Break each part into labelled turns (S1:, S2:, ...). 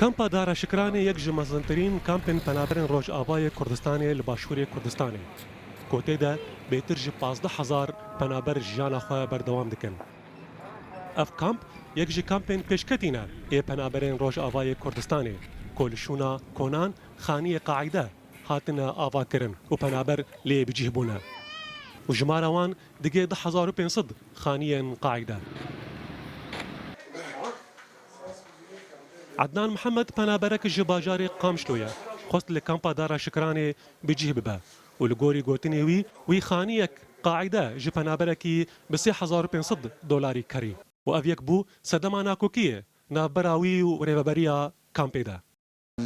S1: کامپا دارا شکرانê yek ji mezintirîn kampên penaberên Rojavayê Kurdistanê li Başûrê Kurdistanê. Kotê de bêtir ji 15,000 penaber jiyana xwe berdewam dikin. Ev kamp yek ji kampên pêşketî ne ê penaberên Rojavayê Kurdistanê ku li şûna Konan xaniyê Qaîde hatine avakirin û penaber lê bicih bûne. û jimara wan dige 10,500 xaniyên Qaîde. عدنان محمد پنابرک ji bajarê Qamşloye xwest li kampa dara şikranê bicih bibe û li gorî gotinê wî wî xaniyek Qaîde ji penaberekî bi $3,500 kerî û ev yek bû sedema nakokiyê navbera wî û rêveberiya kampê de.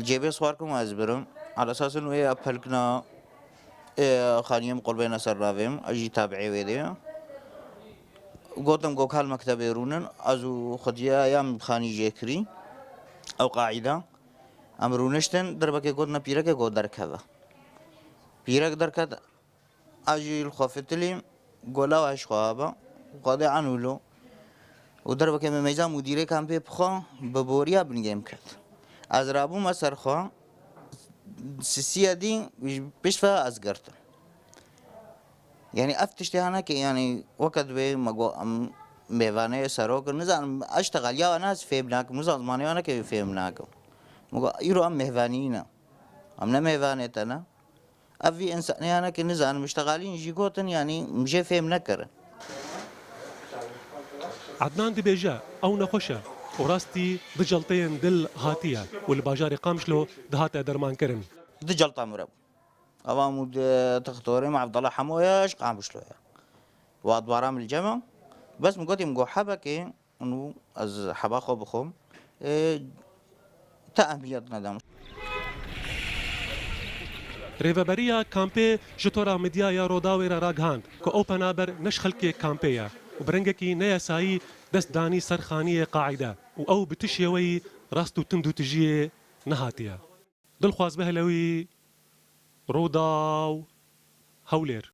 S2: جيبي صوركم وازبرم على اساس انه ايه ابهلكنا خانيم قربينا سرافيم اجي تابعي ويدي قلتم قوك هالمكتب يرونن ازو خديا ايام خاني جيكري او قاعده امرونشتن دربك قلنا بيرك قول دركذا بيرك دركذا اجي الخوفتلي قولا واش خوابا قاضي عنولو ودربك ميزان مديري كان بيبخو ببوريا بنجيم كات از رابو ما سرخوا سيسيا دي بشفا ازقرت يعني افتشتي هنا كي يعني وقت بي مقو ميفاني سروك نزان اشتغل يا ناس فهمناك نزان زماني انا كيف فهمناك مقو يرو ام مهفانينا امنا مهفانيتنا افي انساني انا كي نزان مشتغلين جيكوتن يعني مجي فهمناك
S1: عدنان دبێژە ئەو نەخۆشە و ڕاستی دجەڵتەیەن دل هاتیە و li bajarê Qamşlo dihate dermankirin.
S2: دي جلطة مرب أوامو تختوري مع عبد الله حموياش قام بشلويا وأدوارام الجمع بس مقدم مقو حبكي إنه از حباخو بخوم تأهمية ندم
S1: Rêveberiya kampê ji tora medyaya Rodawê re ragihand ku ew penaber neş xelkê kampê ye û bi rengekî neyasayî dest danî ser xaniyê Qaîde û ew bi tişê wê rast û tind û tijiyê nehatiye. Dilxwaz bihelewî Rodaw Hewlêr.